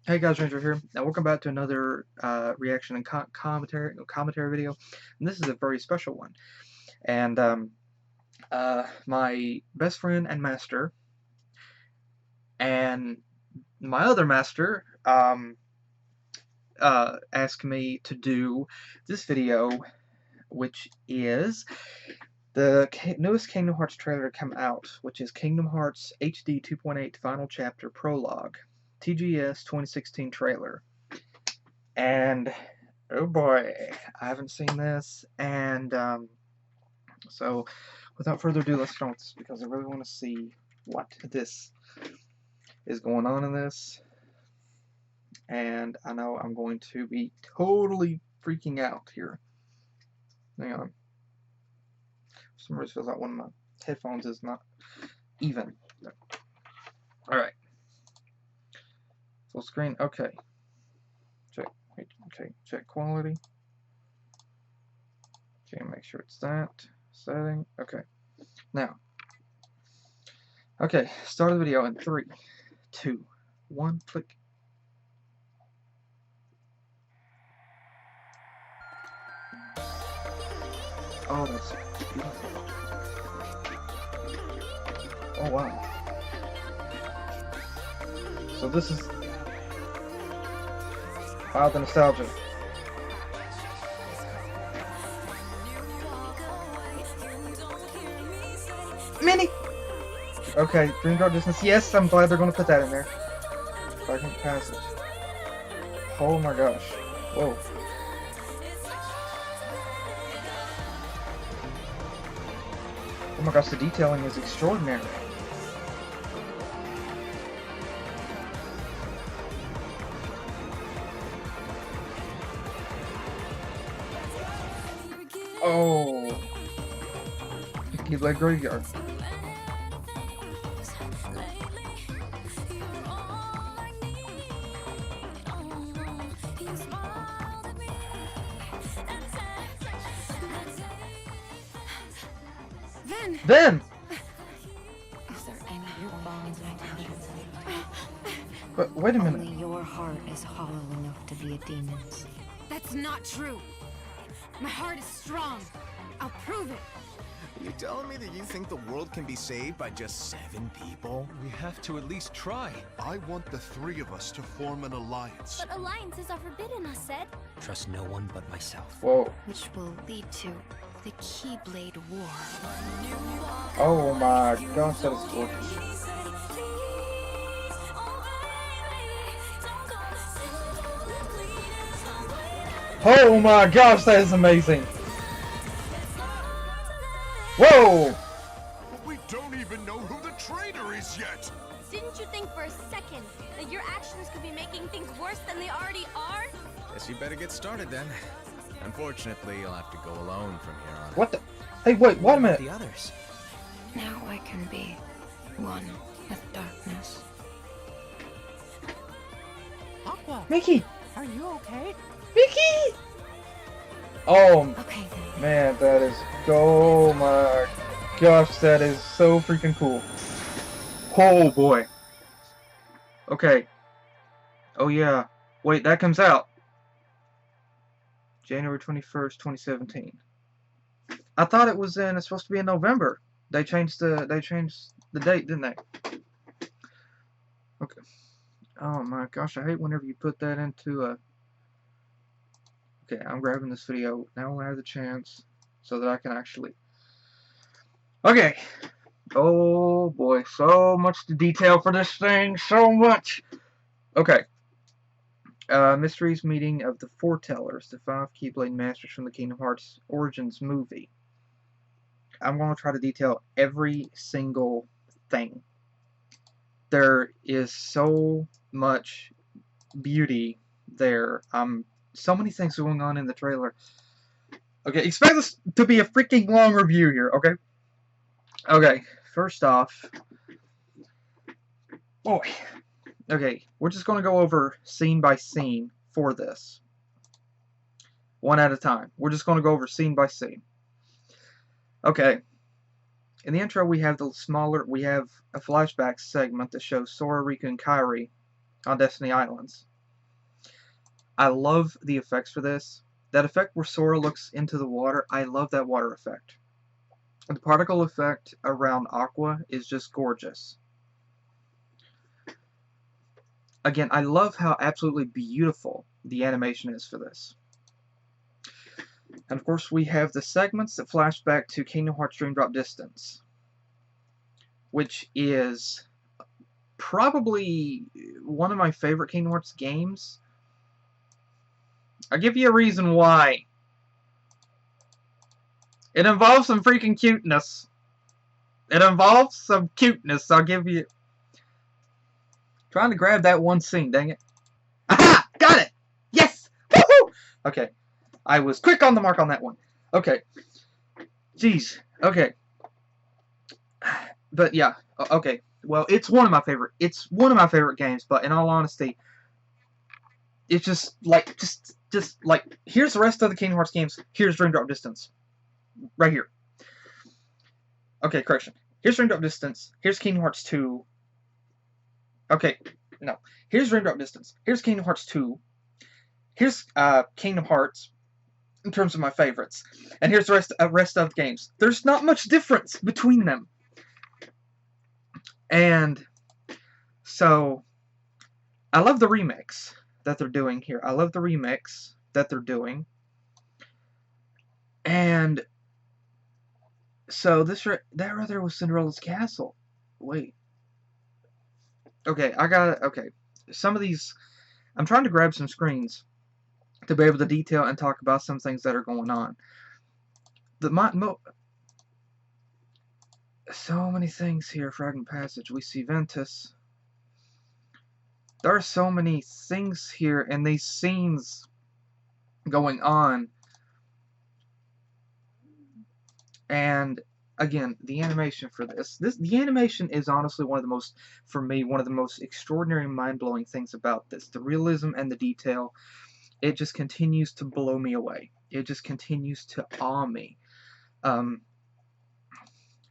Hey guys, Ranger here. Now welcome back to another reaction and commentary video. And this is a very special one. And my best friend and master, and my other master, asked me to do this video, which is the newest Kingdom Hearts trailer to come out, which is Kingdom Hearts HD 2.8 Final Chapter Prologue, TGS 2016 trailer. And oh boy, I haven't seen this, and so without further ado, let's start with this because I really want to see what this is going on in this, and I know I'm going to be totally freaking out here. Hang on. For some reason, it feels like one of my headphones is not even. Alright. Full screen, okay. Check quality. Okay, make sure it's that. Setting, okay. Now, okay, start the video in 3, 2, 1, click. Oh, that's beautiful. Oh, wow. So this is... wow, the nostalgia. Mini! Okay, Dream Guard Distance. Yes, I'm glad they're going to put that in there. Fragment Passage. Oh my gosh. Whoa. Oh my gosh, the detailing is extraordinary. Oh. Keyblade Graveyard. Then! Is there any bonds I touch? But wait a minute. Only your heart is hollow enough to be a demon's. That's not true. My heart is strong. I'll prove it. You telling me that you think the world can be saved by just 7 people? We have to at least try. I want the 3 of us to form an alliance. But alliances are forbidden, I said. Trust no one but myself. Whoa. Which will lead to the Keyblade War. Oh my gosh, that is gorgeous. Oh my gosh, that is amazing. Whoa! We don't even know who the traitor is yet! Didn't you think for a second that your actions could be making things worse than they already are? Guess you better get started then. Unfortunately, you'll have to go alone from here on. What the? Hey, wait, wait a minute. The others. Now I can be one with darkness. Aqua, Mickey! are you okay? Mickey! Oh, Okay then. man, that is... oh my gosh, that is so freaking cool. Oh boy. Okay. Oh yeah. Wait, that comes out January 21st, 2017. I thought it was in... it's supposed to be in November. They changed the date, didn't they? Okay. Oh my gosh, I hate whenever you put that into a... okay, I'm grabbing this video now when I have the chance so that I can actually... okay. Oh boy, so much to detail for this thing, so much. Okay. Mysteries meeting of the Foretellers, the 5 Keyblade Masters from the Kingdom Hearts Origins movie. I'm going to try to detail every single thing. There is so much beauty there. So many things going on in the trailer. Okay, expect this to be a freaking long review here, okay? Okay, first off... boy. Okay, we're just going to go over scene by scene for this. One at a time. We're just going to go over scene by scene. Okay. In the intro, we have a flashback segment that shows Sora, Riku, and Kairi on Destiny Islands. I love the effects for this. That effect where Sora looks into the water, I love that water effect. The particle effect around Aqua is just gorgeous. Again, I love how absolutely beautiful the animation is for this. And of course, we have the segments that flash back to Kingdom Hearts Dream Drop Distance, which is probably one of my favorite Kingdom Hearts games. I'll give you a reason why. It involves some freaking cuteness. It involves some cuteness, I'll give you... Trying to grab that one scene, dang it. Aha! Got it! Yes! Woohoo! Okay. I was quick on the mark on that one. Okay. Jeez. Okay. But yeah. Okay. Well, it's one of my favorite games, but in all honesty, it's just like here's the rest of the Kingdom Hearts games. Here's Dream Drop Distance. Right here. Okay, correction. Here's Dream Drop Distance. Here's Kingdom Hearts 2. Okay, no. Here's Dream Drop Distance. Here's Kingdom Hearts 2. Here's Kingdom Hearts in terms of my favorites. And here's the rest of the games. There's not much difference between them. And so I love the remix that they're doing here. I love the remix that they're doing. And so that right there was Cinderella's castle. Wait. Okay, I got it. Okay. Some of these, I'm trying to grab some screens to be able to detail and talk about some things that are going on. So many things here. Fragment Passage. We see Ventus. There are so many things here and these scenes going on. And again, the animation for the animation is honestly one of the most extraordinary, mind-blowing things about this. The realism and the detail, it just continues to blow me away. It just continues to awe me.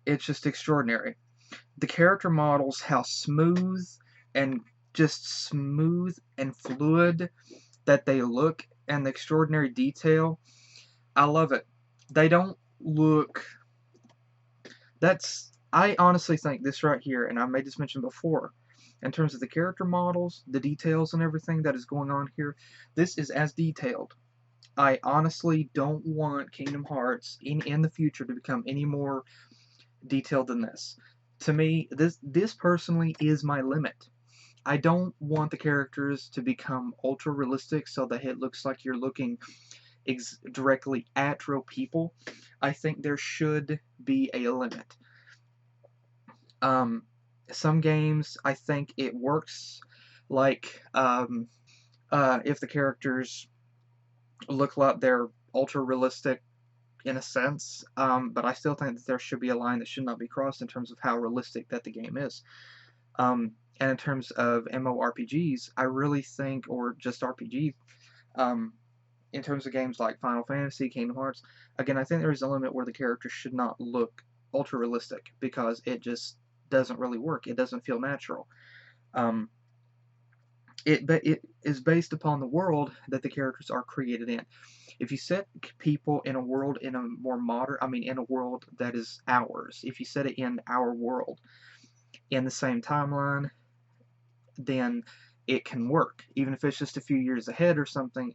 It's just extraordinary. The character models, how smooth and fluid that they look, and the extraordinary detail. I love it. They don't look... I honestly think this right here, and I made this mention before, in terms of the character models, the details and everything that is going on here, this is as detailed. I honestly don't want Kingdom Hearts in the future to become any more detailed than this. To me, this personally is my limit. I don't want the characters to become ultra realistic so that it looks like you're looking directly at real people. I think there should be a limit. Some games, I think it works like if the characters look like they're ultra realistic in a sense, but I still think that there should be a line that should not be crossed in terms of how realistic that the game is. And in terms of MMORPGs, I really think, or just RPG, in terms of games like Final Fantasy, Kingdom Hearts, again, I think there is a limit where the characters should not look ultra realistic because it just doesn't really work. It doesn't feel natural. It is based upon the world that the characters are created in. If you set people in a world in a more modern, in a world that is ours, if you set it in our world, in the same timeline, then it can work. Even if it's just a few years ahead or something,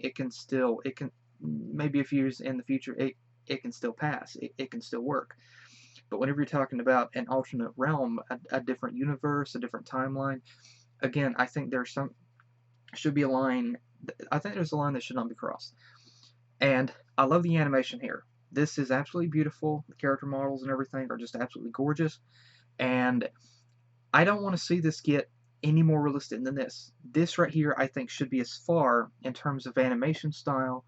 maybe a few years in the future, it can still pass. It can still work. But whenever you're talking about an alternate realm, a different universe, a different timeline, again, I think there should be a line. I think there's a line that should not be crossed. And I love the animation here. This is absolutely beautiful. The character models and everything are just absolutely gorgeous. And I don't want to see this get any more realistic than this. This right here, I think, should be as far in terms of animation style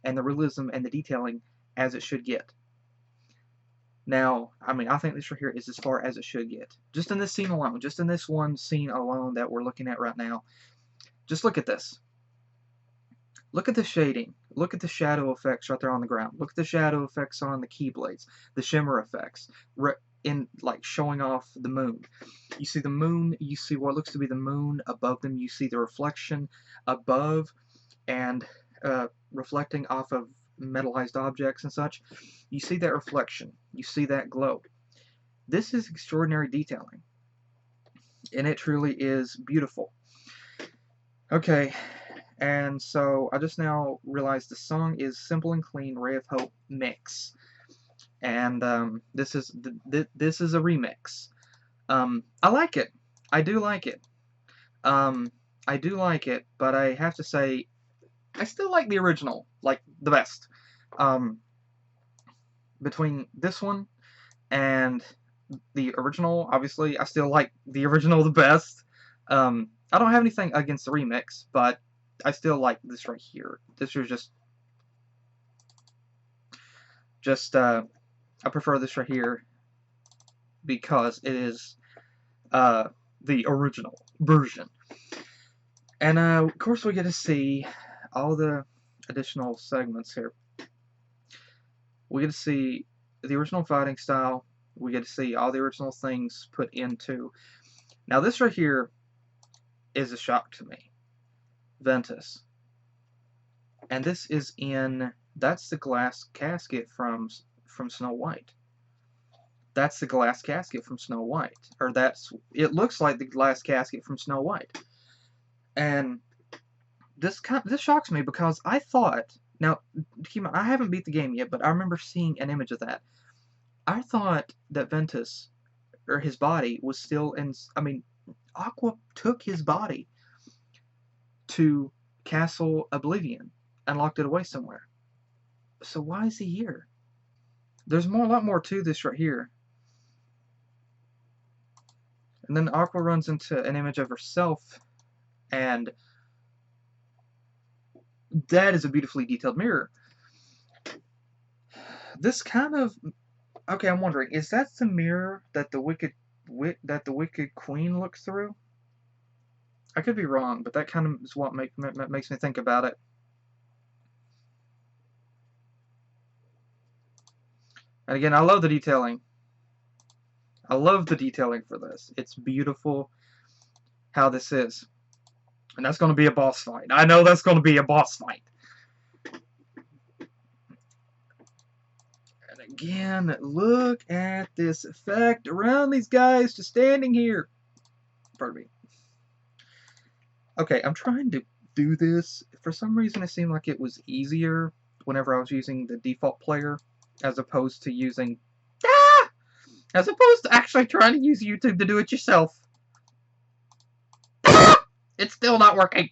and the realism and the detailing as it should get. Now, I think this right here is as far as it should get. Just in this scene alone, just in this one scene alone that we're looking at right now, just look at this. Look at the shading. Look at the shadow effects right there on the ground. Look at the shadow effects on the Keyblades. The shimmer effects. Showing off the moon. You see the moon, you see what looks to be the moon above them, you see the reflection above, and reflecting off of metallized objects and such, you see that reflection, you see that glow. This is extraordinary detailing, and it truly is beautiful. Okay, and so I just now realized the song is Simple and Clean Ray of Hope Mix, and this is a remix. I like it. I do like it. I do like it, but I have to say, I still like the original, like, the best. Between this one and the original, obviously, I still like the original the best. I don't have anything against the remix, but I still like this right here. This is I prefer this right here because it is the original version. And of course we get to see all the additional segments here. We get to see the original fighting style. We get to see all the original things put into. Now this right here is a shock to me. Ventus. And this is that's the glass casket from Snow White. That's the glass casket from Snow White. Or it looks like the glass casket from Snow White. And this shocks me because I thought, now, I haven't beat the game yet, but I remember seeing an image of that. I thought that Ventus, or his body, was still in, Aqua took his body to Castle Oblivion and locked it away somewhere. So why is he here? There's a lot more to this right here. And then Aqua runs into an image of herself, and that is a beautifully detailed mirror. This kind of... Okay, I'm wondering, is that the mirror that the wicked queen looked through? I could be wrong, but that kind of is what makes me think about it. And again, I love the detailing. I love the detailing for this. It's beautiful how this is. And that's going to be a boss fight. I know that's going to be a boss fight. And again, look at this effect around these guys just standing here. Pardon me. Okay, I'm trying to do this. For some reason, it seemed like it was easier whenever I was using the default player, as opposed to using... As opposed to actually trying to use YouTube to do it yourself. It's still not working.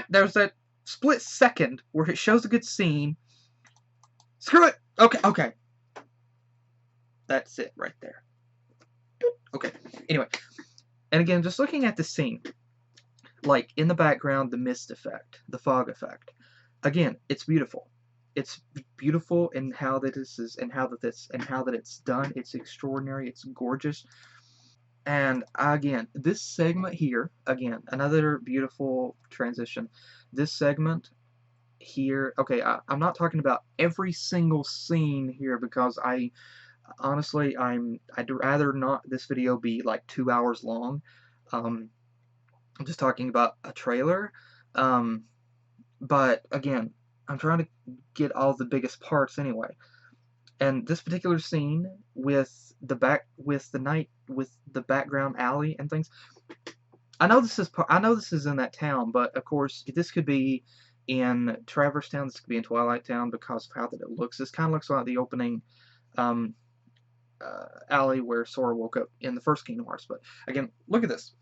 There's that split second where it shows a good scene. Screw it. Okay. That's it right there. Okay. Anyway. And again, just looking at the scene. Like, in the background, the mist effect. The fog effect. Again, it's beautiful. It's beautiful in how that this is, and how that it's done. It's extraordinary. It's gorgeous. And again, this segment here, again, another beautiful transition. This segment here, okay, I'm not talking about every single scene here because honestly, I'd rather not this video be like 2 hours long. I'm just talking about a trailer. But again, I'm trying to get all the biggest parts anyway. And this particular scene with the background alley and things. I know this is in that town, but of course this could be in Traverse Town. This could be in Twilight Town because of how that it looks. This kind of looks like the opening alley where Sora woke up in the first Kingdom Hearts. But again, look at this.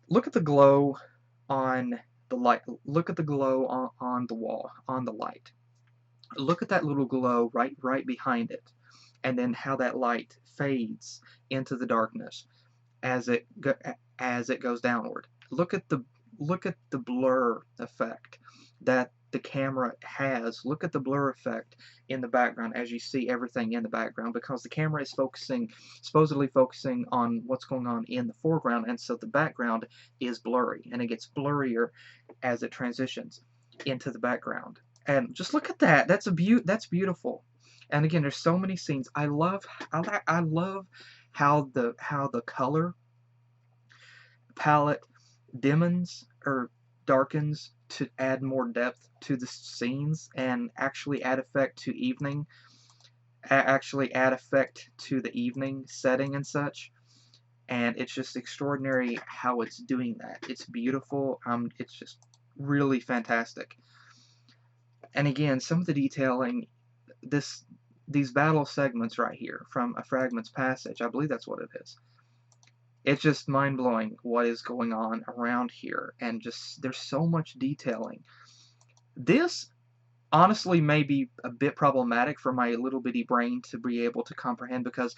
Look at the glow on the light. Look at the glow on the wall, on the light. Look at that little glow right behind it, and then how that light fades into the darkness as it goes downward. Look at the blur effect that the camera has. Look at the blur effect in the background as you see everything in the background, because the camera is supposedly focusing on what's going on in the foreground, and so the background is blurry, and it gets blurrier as it transitions into the background. And just look at that. That's beautiful. And again, there's so many scenes. I love how the color palette dimmens or darkens to add more depth to the scenes and actually add effect to evening, actually add effect to the evening setting and such. And it's just extraordinary how it's doing that. It's beautiful. It's just really fantastic. And again, some of the detailing, these battle segments right here from A Fragment's Passage, I believe that's what it is. It's just mind-blowing what is going on around here, and just there's so much detailing. This honestly may be a bit problematic for my little bitty brain to be able to comprehend, because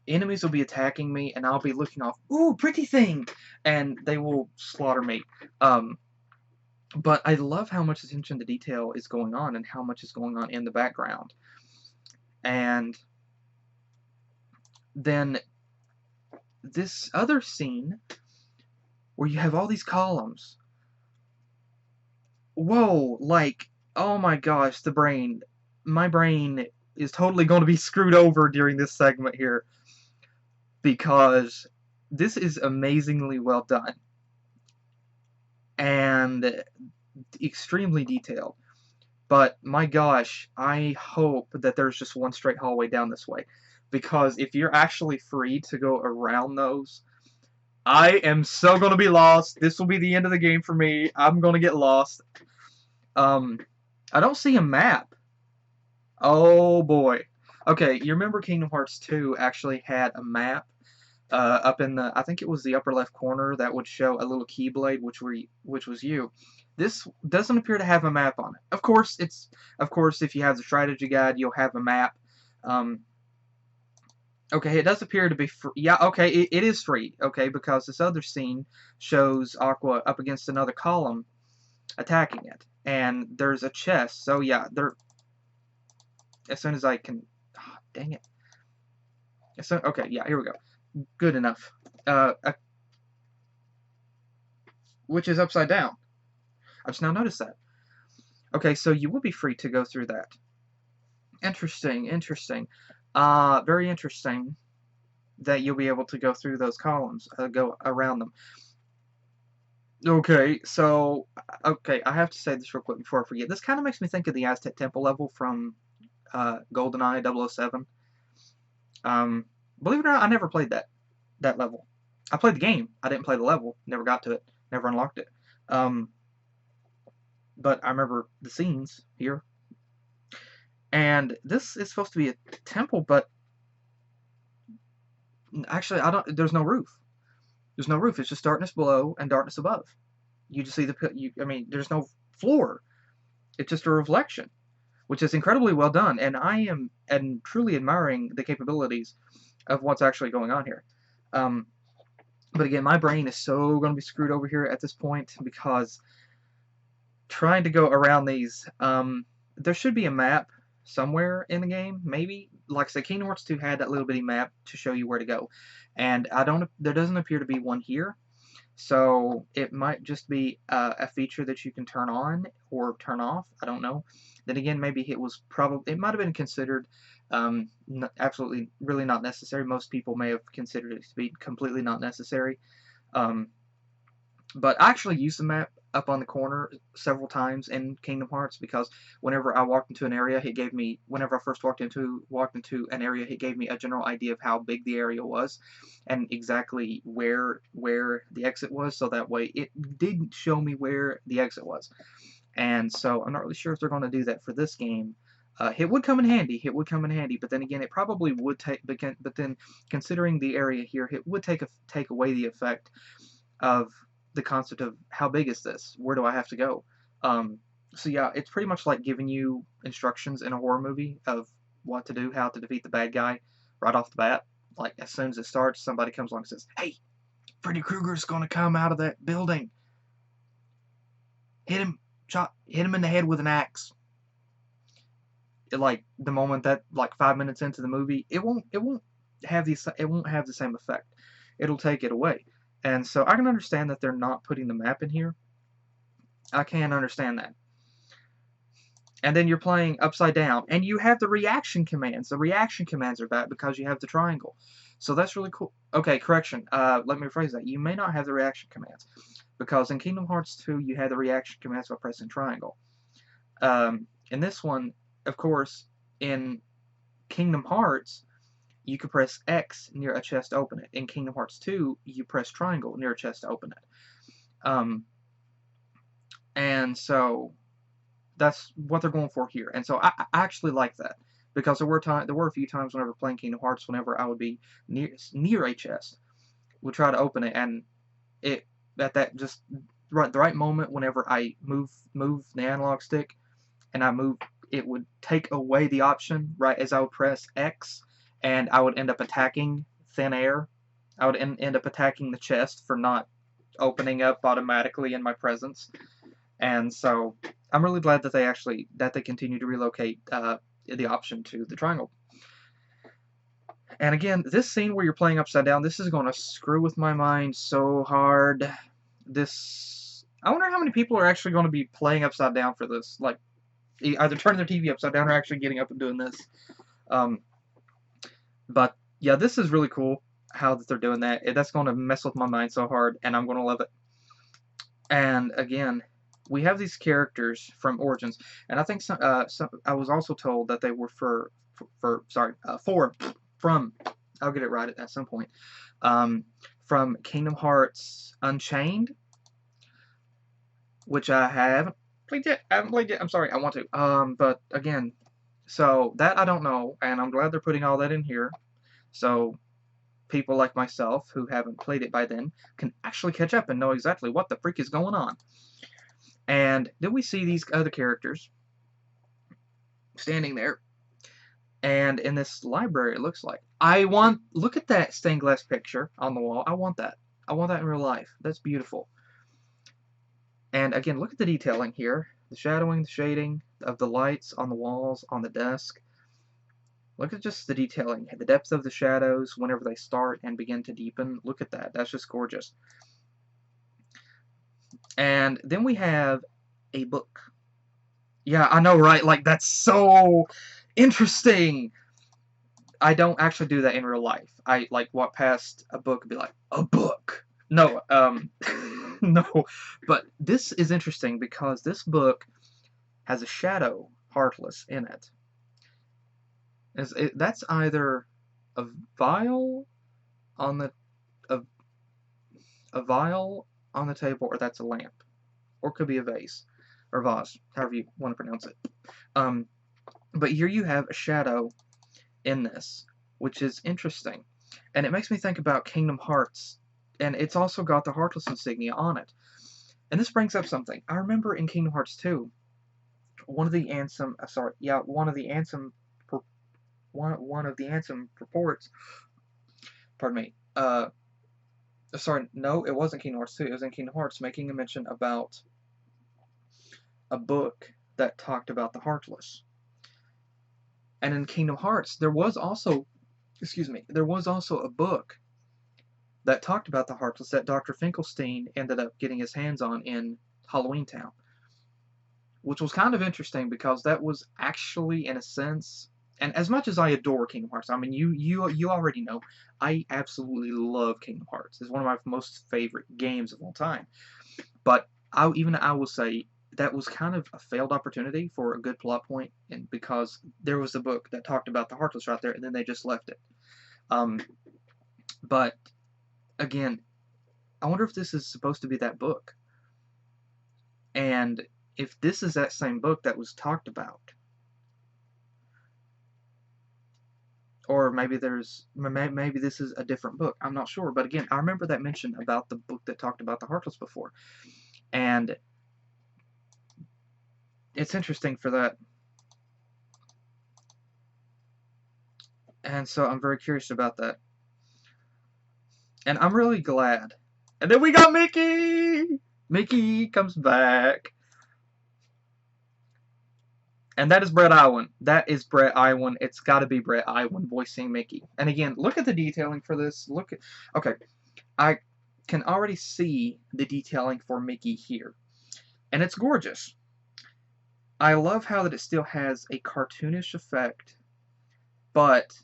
enemies will be attacking me and I'll be looking off, ooh, pretty thing, and they will slaughter me. But I love how much attention to detail is going on and how much is going on in the background. And then this other scene where you have all these columns. Whoa, like, oh my gosh, my brain is totally going to be screwed over during this segment here, because this is amazingly well done and extremely detailed. But my gosh, I hope that there's just one straight hallway down this way, because if you're actually free to go around those, I am so going to be lost. This will be the end of the game for me. I'm going to get lost. I don't see a map. Oh boy. Okay, you remember Kingdom Hearts 2 actually had a map up in the, I think it was the upper left corner, that would show a little Keyblade, which was you. This doesn't appear to have a map on it. Of course, if you have the strategy guide, you'll have a map. Okay, it does appear to be free. Yeah, okay, it is free. Okay, because this other scene shows Aqua up against another column attacking it. And there's a chest. So yeah, as soon as I can... Oh, dang it. Okay, yeah, here we go. Good enough. Which is upside down. I just now noticed that. Okay, so you will be free to go through that. Interesting, interesting. Very interesting that you'll be able to go through those columns, go around them. Okay, so, I have to say this real quick before I forget. This kind of makes me think of the Aztec Temple level from GoldenEye 007. Believe it or not, I never played that level. I played the game. I didn't play the level. Never got to it. Never unlocked it. But I remember the scenes here. And this is supposed to be a temple, but actually, there's no roof. There's no roof. It's just darkness below and darkness above. You just see there's no floor. It's just a reflection, which is incredibly well done. And I am truly admiring the capabilities of what's actually going on here. But again, my brain is so going to be screwed over here at this point, because trying to go around these, there should be a map somewhere in the game, maybe. Like I said, Kingdom Hearts 2 had that little bitty map to show you where to go, and there doesn't appear to be one here, so it might just be a feature that you can turn on or turn off. I don't know. Then again, maybe it might have been considered absolutely really not necessary. Most people may have considered it to be completely not necessary. But I actually used the map up on the corner several times in Kingdom Hearts, because whenever I walked into an area, whenever I first walked into an area, it gave me a general idea of how big the area was and exactly where the exit was, so that way it did show me where the exit was. And so I'm not really sure if they're going to do that for this game. It would come in handy. It would come in handy, but then again, it probably would take. But then, considering the area here, it would take away the effect of the concept of how big is this? Where do I have to go? So yeah, it's pretty much like giving you instructions in a horror movie of what to do, how to defeat the bad guy right off the bat. Like, as soon as it starts, somebody comes along and says, "Hey, Freddy Krueger's gonna come out of that building. Hit him in the head with an axe." Like, the moment that, like, 5 minutes into the movie, it won't have the same effect. It'll take it away. And so I can understand that they're not putting the map in here. I can understand that. And then you're playing upside down, and you have the reaction commands. The reaction commands are back because you have the triangle. So that's really cool. Okay, correction. Let me rephrase that. You may not have the reaction commands. because in Kingdom Hearts 2 you had the reaction commands by pressing triangle. In this one, of course, in Kingdom Hearts, you could press X near a chest to open it. In Kingdom Hearts 2, you press triangle near a chest to open it. And so that's what they're going for here. And so I actually like that, because there were a few times whenever playing Kingdom Hearts, whenever I would be near a chest, would try to open it, and it at that just the right moment, whenever I move the analog stick and I move, it would take away the option right as I would press X, and I would end up attacking thin air. I would end up attacking the chest for not opening up automatically in my presence. And so I'm really glad that they continue to relocate the option to the triangle. And again, this scene where you're playing upside down, this is going to screw with my mind so hard. I wonder how many people are actually going to be playing upside down for this. Like, either turning their TV upside down or actually getting up and doing this. But yeah, this is really cool how that they're doing that. That's going to mess with my mind so hard, and I'm going to love it. And again, we have these characters from Origins, and I think I was also told that they were from, I'll get it right at some point, from Kingdom Hearts Unchained, which I haven't played yet. I'm sorry, I want to. But again, so that I don't know, and I'm glad they're putting all that in here, so people like myself who haven't played it by then can actually catch up and know exactly what the freak is going on. And then we see these other characters standing there, and in this library, it looks like, look at that stained glass picture on the wall. I want that in real life. That's beautiful. And again, look at the detailing here, the shadowing, the shading of the lights on the walls, on the desk. Look at just the detailing, the depth of the shadows whenever they start and begin to deepen. Look at that. That's just gorgeous. And then we have a book. Yeah, I know, right? Like, that's so interesting. I don't actually do that in real life. I, like, walk past a book and be like, a book! No, no. But this is interesting because this book has a shadow Heartless in it. That's either a vial on the vial on the table, or that's a lamp, or it could be a vase or vase, however you want to pronounce it. But here you have a shadow in this, which is interesting, and it makes me think about Kingdom Hearts, and it's also got the Heartless insignia on it. And this brings up something. I remember in Kingdom Hearts 2, one of the Ansem purports, pardon me, sorry, no, it wasn't Kingdom Hearts 2, it was in Kingdom Hearts, making a mention about a book that talked about the Heartless. And in Kingdom Hearts, there was also a book that talked about the Heartless that Dr. Finkelstein ended up getting his hands on in Halloween Town, which was kind of interesting because that was actually, in a sense, and as much as I adore Kingdom Hearts, I mean, you already know, I absolutely love Kingdom Hearts. It's one of my most favorite games of all time. But I will say that was kind of a failed opportunity for a good plot point, and because there was a book that talked about the Heartless right there, and then they just left it. But again, I wonder if this is supposed to be that book, and if this is that same book that was talked about. Or maybe this is a different book. I'm not sure. But again, I remember that mention about the book that talked about the Heartless before. And it's interesting for that. And so I'm very curious about that. And I'm really glad. And then we got Mickey! Mickey comes back. And that is Brett Iwan. That is Brett Iwan. It's got to be Brett Iwan voicing Mickey. And again, look at the detailing for this. Okay, I can already see the detailing for Mickey here. And it's gorgeous. I love how that it still has a cartoonish effect, but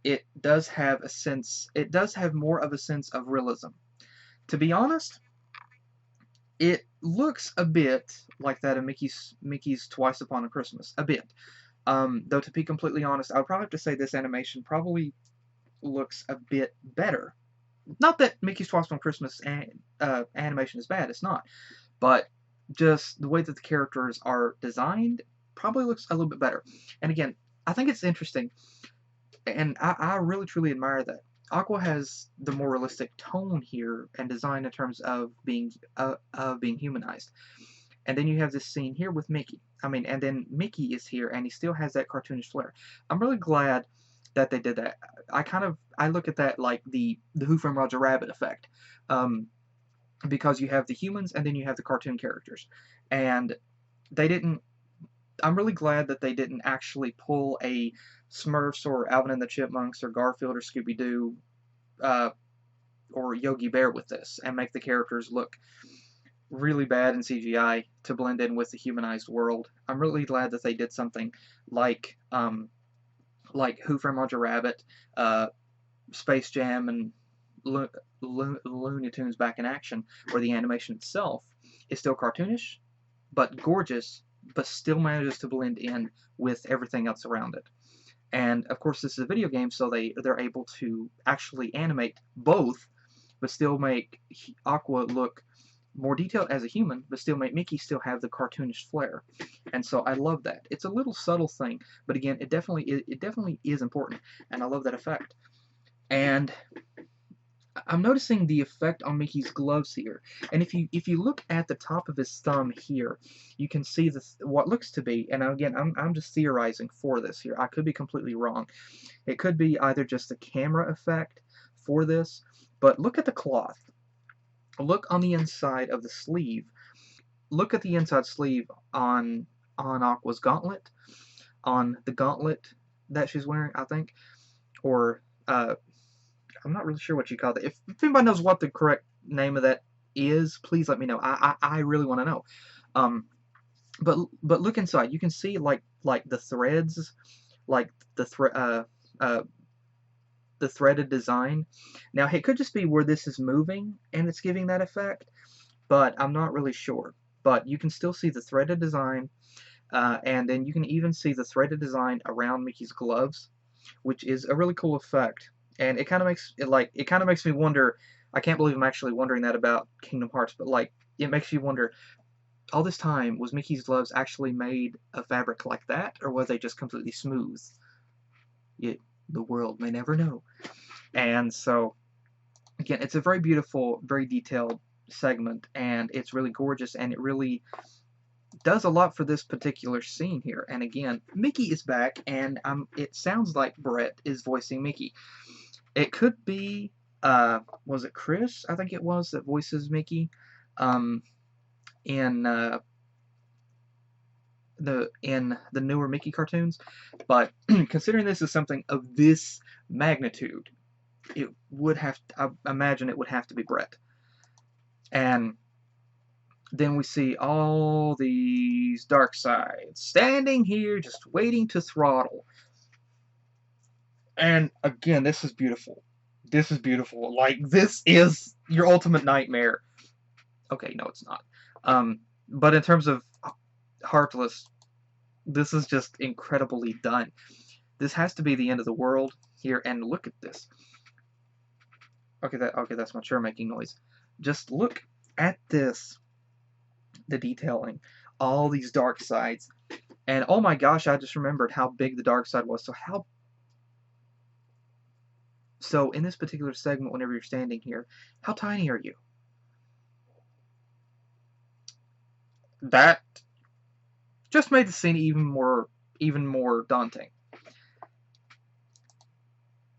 it does have more of a sense of realism. To be honest, it looks a bit like that of Mickey's Twice Upon a Christmas, a bit. Though to be completely honest, I would probably have to say this animation probably looks a bit better. Not that Mickey's Twice Upon Christmas animation is bad, it's not. But just the way that the characters are designed probably looks a little bit better. And again, I think it's interesting, and I really truly admire that. Aqua has the more realistic tone here and design in terms of being humanized. And then you have this scene here with Mickey. I mean, and then Mickey is here, and he still has that cartoonish flair. I'm really glad that they did that. I look at that like the Who Framed Roger Rabbit effect, because you have the humans and then you have the cartoon characters, and they didn't. I'm really glad that they didn't actually pull a Smurfs or Alvin and the Chipmunks or Garfield or Scooby-Doo or Yogi Bear with this and make the characters look really bad in CGI to blend in with the humanized world. I'm really glad that they did something like Who Framed Roger Rabbit, Space Jam, and Looney Tunes Back in Action, where the animation itself is still cartoonish, but gorgeous, but still manages to blend in with everything else around it. And of course, this is a video game, so they're able to actually animate both, but still make Aqua look more detailed as a human, but still make Mickey still have the cartoonish flair. And so I love that. It's a little subtle thing, but again, it definitely is important, and I love that effect. And I'm noticing the effect on Mickey's gloves here, and if you look at the top of his thumb here, you can see what looks to be, and again, I'm just theorizing for this here. I could be completely wrong. It could be either just a camera effect for this, but look at the cloth. Look on the inside of the sleeve. Look at the inside sleeve on Aqua's gauntlet, on the gauntlet that she's wearing, I think, or I'm not really sure what you call it. If anybody knows what the correct name of that is, please let me know. I really want to know. But look inside. You can see like the threads, like the threaded design. Now it could just be where this is moving and it's giving that effect, but I'm not really sure. But you can still see the threaded design, and then you can even see the threaded design around Mickey's gloves, which is a really cool effect. And it kind of makes me wonder. I can't believe I'm actually wondering that about Kingdom Hearts, but like it makes you wonder. All this time, was Mickey's gloves actually made of fabric like that, or was they just completely smooth? The world may never know. And so, again, it's a very beautiful, very detailed segment, and it's really gorgeous, and it really does a lot for this particular scene here. And again, Mickey is back, and it sounds like Brett is voicing Mickey. It could be, was it Chris? I think it was that voices Mickey in the newer Mickey cartoons, but considering this is something of this magnitude, it would have to, I imagine it would have to be Brett. And then we see all these dark sides standing here just waiting to throttle. And again, this is beautiful. This is beautiful. Like, this is your ultimate nightmare. Okay, no, it's not. But in terms of Heartless, this is just incredibly done. This has to be the end of the world here, and look at this. Okay, that's my chair making noise. Just look at this. The detailing, all these dark sides, and oh my gosh, I just remembered how big the dark side was. So in this particular segment, whenever you're standing here, how tiny are you? That just made the scene even more daunting.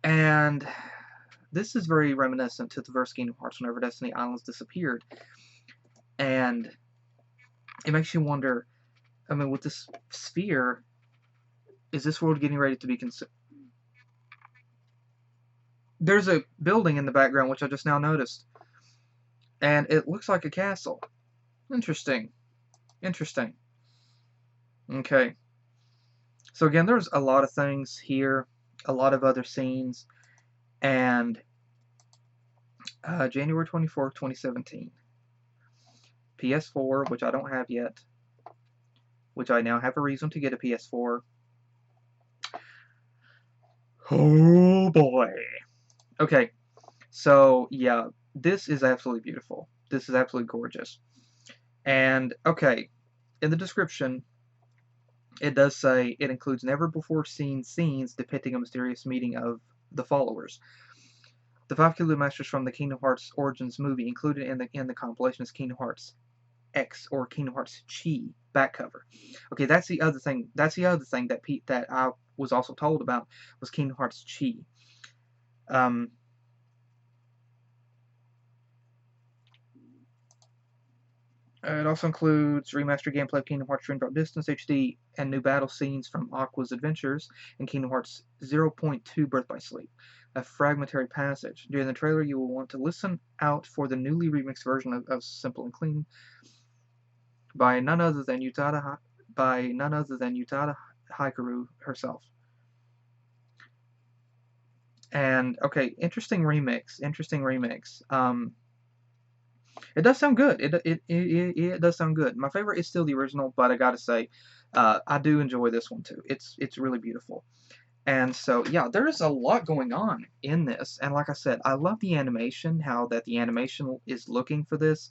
And this is very reminiscent to the first Kingdom Hearts, whenever Destiny Islands disappeared. And it makes you wonder, I mean, with this sphere, is this world getting ready to be consumed? There's a building in the background, which I just now noticed. And it looks like a castle. Interesting. Interesting. Okay. So again, there's a lot of things here, a lot of other scenes, and January 24th, 2017. PS4, which I don't have yet, which I now have a reason to get a PS4. Oh boy. Okay, so yeah, this is absolutely beautiful. This is absolutely gorgeous. And okay, in the description, it does say it includes never-before-seen scenes depicting a mysterious meeting of the followers. The 5 Keyblade Masters from the Kingdom Hearts Origins movie included in the compilation is Kingdom Hearts X or Kingdom Hearts Chi back cover. Okay, that's the other thing. That's the other thing that I was also told about was Kingdom Hearts Chi. It also includes remastered gameplay of Kingdom Hearts Dream Drop Distance HD and new battle scenes from Aqua's adventures in Kingdom Hearts 0.2 Birth by Sleep, a fragmentary passage. During the trailer, you will want to listen out for the newly remixed version of Simple and Clean by none other than Utada Hikaru herself. And okay, interesting remix. It does sound good. It does sound good. My favorite is still the original, but I gotta say, I do enjoy this one too. It's really beautiful. And so yeah, there's a lot going on in this. And like I said, I love the animation. How that the animation is looking for this.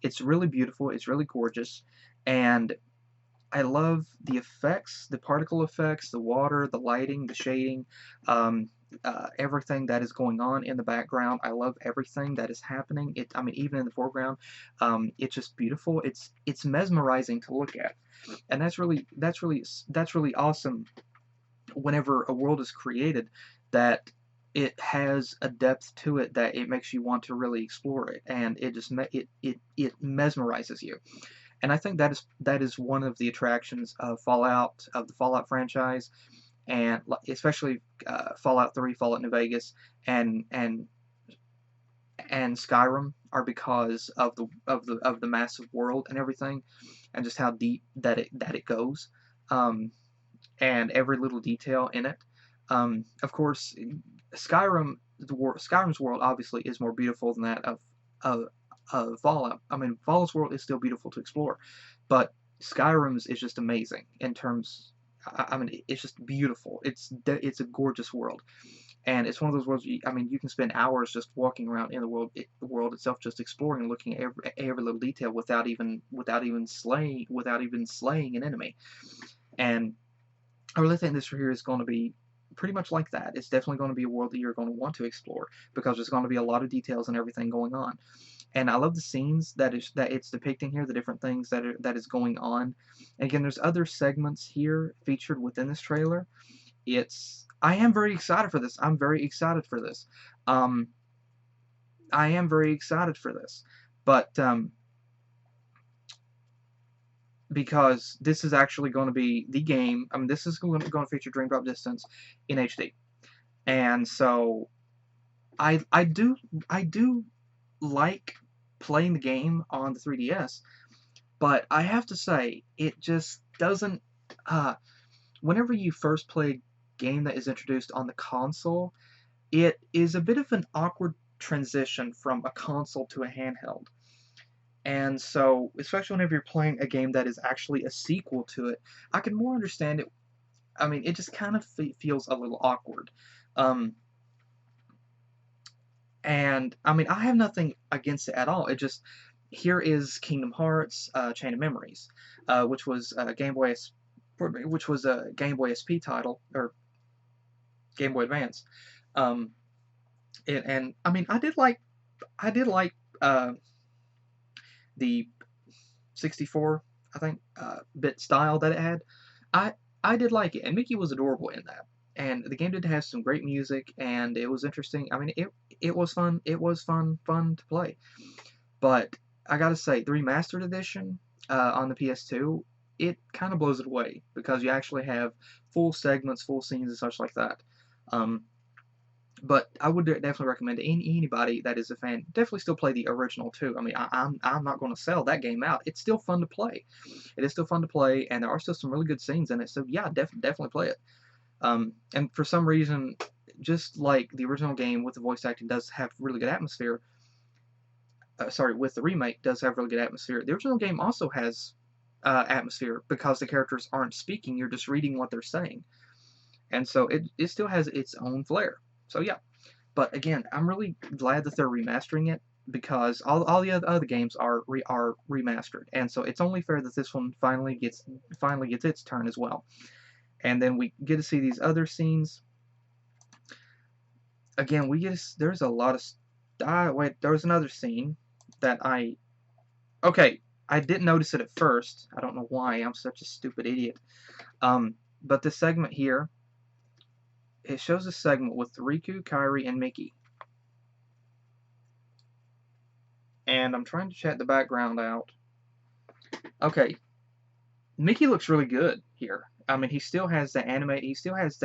It's really beautiful. It's really gorgeous, and I love the effects, the particle effects, the water, the lighting, the shading. Everything that is going on in the background. I love everything that is happening. I mean, even in the foreground, it's just beautiful. It's mesmerizing to look at, and that's really awesome. Whenever a world is created, that it has a depth to it that it makes you want to really explore it, and it mesmerizes you. And I think that is one of the attractions of the Fallout franchise, and especially Fallout 3, Fallout New Vegas, and Skyrim are because of the massive world and everything, and just how deep that it goes, and every little detail in it. Of course, Skyrim's world obviously is more beautiful than that of Fallout. I mean, Fallout's world is still beautiful to explore, but Skyrim's is just amazing in terms. I mean, it's just beautiful. It's a gorgeous world, and it's one of those worlds. You can spend hours just walking around in the world itself, just exploring and looking at every little detail without even slaying an enemy. And I really think this here is going to be pretty much like that. It's definitely going to be a world that you're going to want to explore because there's going to be a lot of details and everything going on. And I love the scenes that it's depicting here, the different things that is going on. And again, there's other segments here featured within this trailer. I am very excited for this. I'm very excited for this. I am very excited for this. But because this is actually going to be the game. I mean, this is going to feature Dream Drop Distance in HD, and so I do like playing the game on the 3DS, but I have to say it just doesn't. Whenever you first play a game that is introduced on the console, it is a bit of an awkward transition from a console to a handheld. And so, especially whenever you're playing a game that is actually a sequel to it, I can more understand it. I mean, it just kind of feels a little awkward. And, I mean, I have nothing against it at all. It just, here is Kingdom Hearts Chain of Memories, which was a Game Boy SP title, or Game Boy Advance. And, I mean, I did like the 64, I think, bit style that it had. I did like it, and Mickey was adorable in that. And the game did have some great music, and it was interesting. I mean, it was fun. It was fun to play. But I gotta say, the remastered edition on the PS2, it kind of blows it away because you actually have full segments, full scenes, and such like that. But I would definitely recommend to anybody that is a fan, definitely still play the original too. I mean, I'm not going to sell that game out. It's still fun to play. It is still fun to play, and there are still some really good scenes in it. So yeah, definitely play it. And for some reason, just like the original game with the voice acting does have really good atmosphere, with the remake, does have really good atmosphere. The original game also has atmosphere because the characters aren't speaking; you're just reading what they're saying, and so it still has its own flair. So yeah, but again, I'm really glad that they're remastering it because all the other games are remastered, and so it's only fair that this one finally gets its turn as well. And then we get to see these other scenes. Again, there's a lot of wait, there was another scene that okay, I didn't notice it at first. I don't know why. I'm such a stupid idiot. But this segment here, it shows a segment with Riku, Kairi, and Mickey. And I'm trying to check the background out. Okay, Mickey looks really good here. I mean, he still has that he still has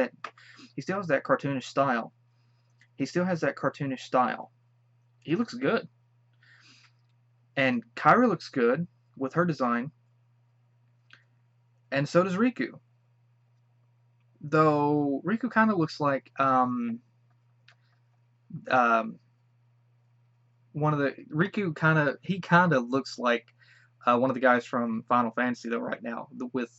that cartoonish style. He still has that cartoonish style. He looks good. And Kairi looks good with her design. And so does Riku. Though Riku kind of looks like one of the Riku kind of looks like one of the guys from Final Fantasy though right now, with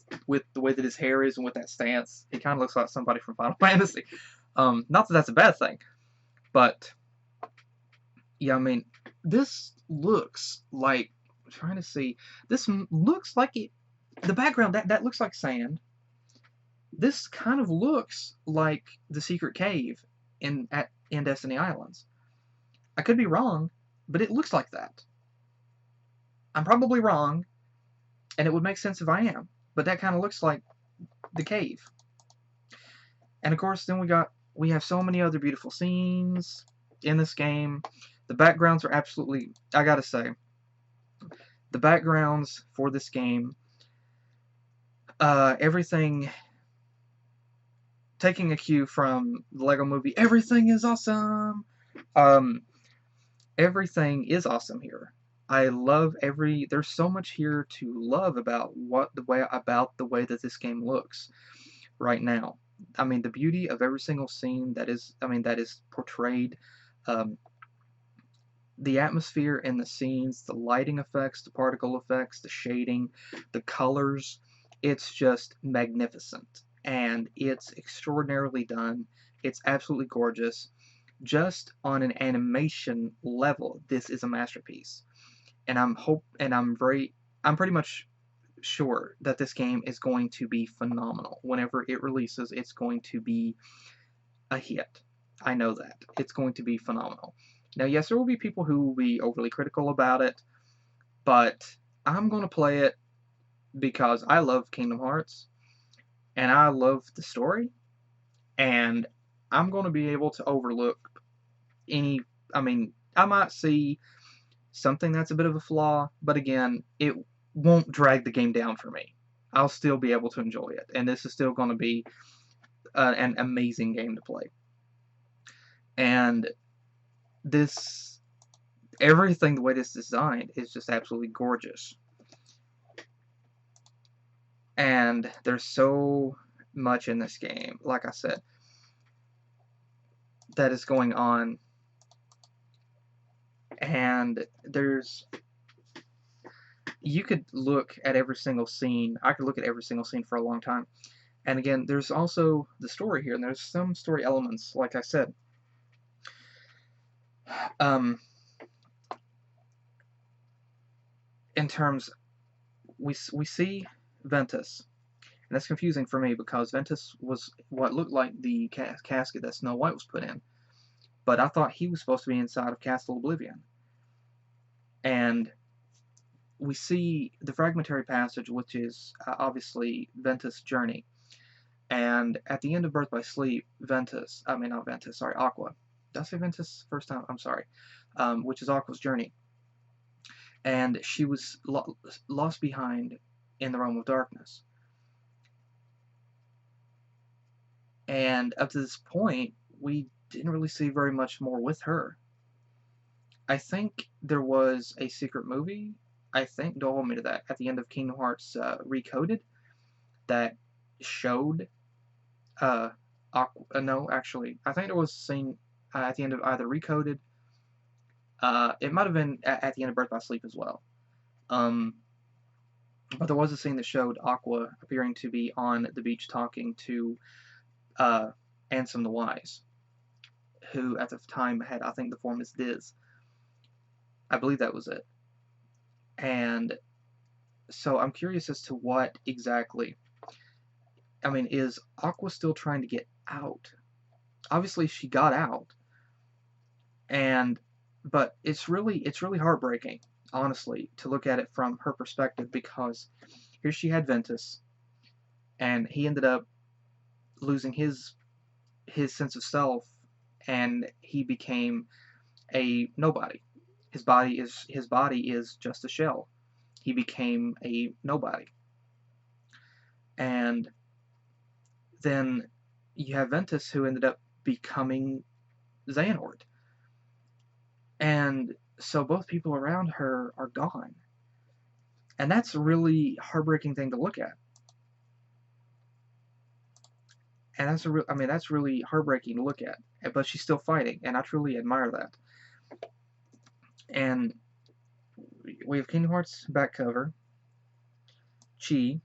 the way that his hair is and with that stance. He kind of looks like somebody from Final Fantasy. Not that that's a bad thing, but yeah, I mean, this looks like, I'm trying to see, this looks like the background that looks like sand. This kind of looks like the secret cave in Destiny Islands. I could be wrong, but it looks like that. I'm probably wrong, and it would make sense if I am, but that kind of looks like the cave. And of course, then we have so many other beautiful scenes in this game. The backgrounds are absolutely, I gotta say, the backgrounds for this game, everything, taking a cue from the Lego movie, everything is awesome. Everything is awesome here. I love there's so much here to love about the way that this game looks right now. I mean, the beauty of every single scene that is portrayed, the atmosphere in the scenes, the lighting effects, the particle effects, the shading, the colors, it's just magnificent. And it's extraordinarily done. It's absolutely gorgeous. Just on an animation level, this is a masterpiece. And I'm pretty much sure that this game is going to be phenomenal. Whenever it releases, it's going to be a hit. I know that. It's going to be phenomenal. Now, yes, there will be people who will be overly critical about it, but I'm going to play it because I love Kingdom Hearts, and I love the story, and I'm going to be able to overlook I might see something that's a bit of a flaw, but again, it won't drag the game down for me. I'll still be able to enjoy it, and this is still going to be an amazing game to play. And everything, the way this is designed, is just absolutely gorgeous. And there's so much in this game, like I said, that is going on. And you could look at every single scene. I could look at every single scene for a long time. And again, there's also the story here, and there's some story elements, like I said. In terms, we see Ventus, and that's confusing for me because Ventus was what looked like the casket that Snow White was put in, but I thought he was supposed to be inside of Castle Oblivion. And we see the fragmentary passage, which is obviously Ventus' journey. And at the end of Birth by Sleep, Aqua. Did I say Ventus first time? I'm sorry. Which is Aqua's journey. And she was lost behind in the realm of darkness. And up to this point, we didn't really see very much more with her. I think there was a secret movie, don't hold me to that, at the end of Kingdom Hearts Recoded that showed Aqua. No, actually, I think there was a scene at the end of either Recoded It might have been at the end of Birth by Sleep as well. But there was a scene that showed Aqua appearing to be on the beach talking to Ansem the Wise, who at the time had, I think, the form as Diz. I believe that was it. And so I'm curious as to what exactly. I mean, is Aqua still trying to get out? Obviously, she got out, but it's really heartbreaking, honestly, to look at it from her perspective, because here she had Ventus, and he ended up losing his sense of self, and he became a nobody. His body is just a shell. He became a nobody. And then you have Ventus, who ended up becoming Xehanort. And so both people around her are gone. And that's a really heartbreaking thing to look at. And that's really heartbreaking to look at. But she's still fighting, and I truly admire that. And we have Kingdom Hearts back cover, Chi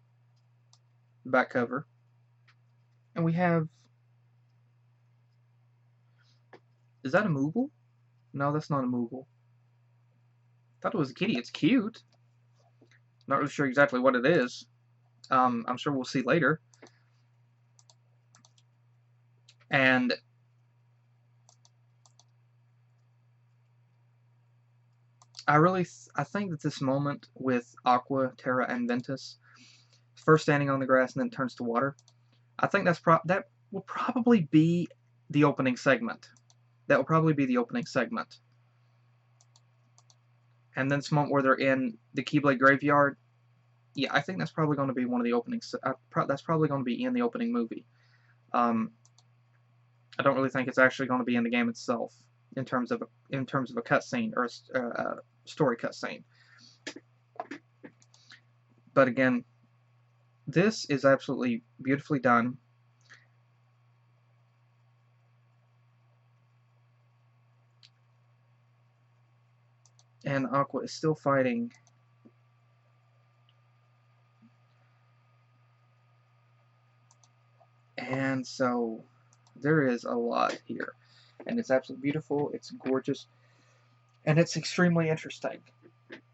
back cover, and we have, is that a Moogle? No, that's not a Moogle. Thought it was a kitty. It's cute. Not really sure exactly what it is. I'm sure we'll see later. And I think that this moment with Aqua, Terra, and Ventus, first standing on the grass and then turns to water, I think that will probably be the opening segment. That will probably be the opening segment. And then this moment where they're in the Keyblade graveyard, yeah, I think that's probably going to be one of the openings. That's probably going to be in the opening movie. I don't really think it's actually going to be in the game itself in terms of a cutscene or a story cutscene. But again, this is absolutely beautifully done. And Aqua is still fighting. And so there is a lot here. And it's absolutely beautiful, it's gorgeous, and it's extremely interesting.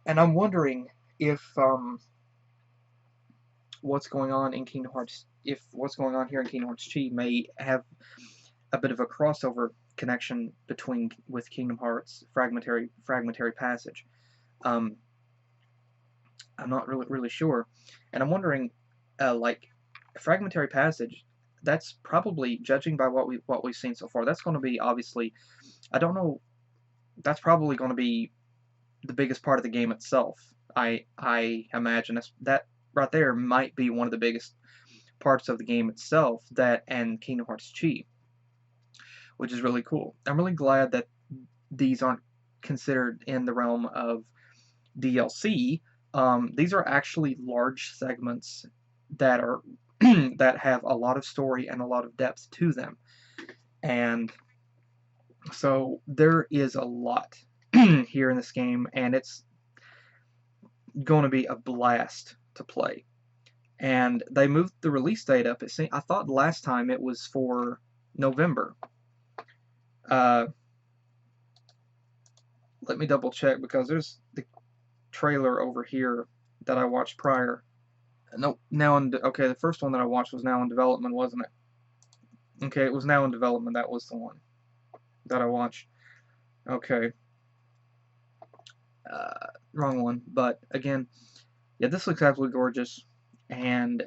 And I'm wondering if what's going on in Kingdom Hearts, if what's going on here in Kingdom Hearts Chi may have a bit of a crossover connection with Kingdom Hearts Fragmentary Passage. I'm not really sure, and I'm wondering, like, Fragmentary Passage, that's probably, judging by what we've seen so far, that's going to be, obviously, I don't know, that's probably going to be the biggest part of the game itself. I imagine that right there might be one of the biggest parts of the game itself, that and Kingdom Hearts Chi, which is really cool. I'm really glad that these aren't considered in the realm of DLC. These are actually large segments that are that have a lot of story and a lot of depth to them, and so there is a lot here in this game, and it's going to be a blast to play. And they moved the release date up. I thought last time it was for November. Let me double check, because there's the trailer over here that I watched prior. No, okay, the first one that I watched was now in development, wasn't it? Okay, it was now in development. That was the one that I watched. Okay. Wrong one. But again, yeah, this looks absolutely gorgeous, and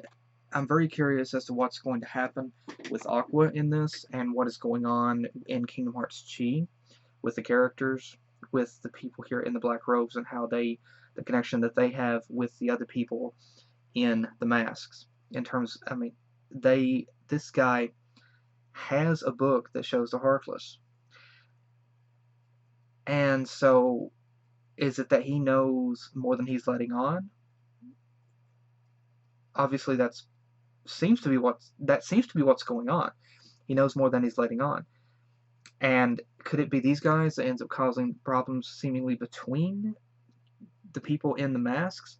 I'm very curious as to what's going to happen with Aqua in this, and what is going on in Kingdom Hearts Chi with the characters, with the people here in the black robes, and how the connection that they have with the other people in the masks. In terms, I mean, this guy has a book that shows the Heartless. And so, is it that he knows more than he's letting on? Obviously, that seems to be what's going on. He knows more than he's letting on. And could it be these guys that ends up causing problems seemingly between the people in the masks?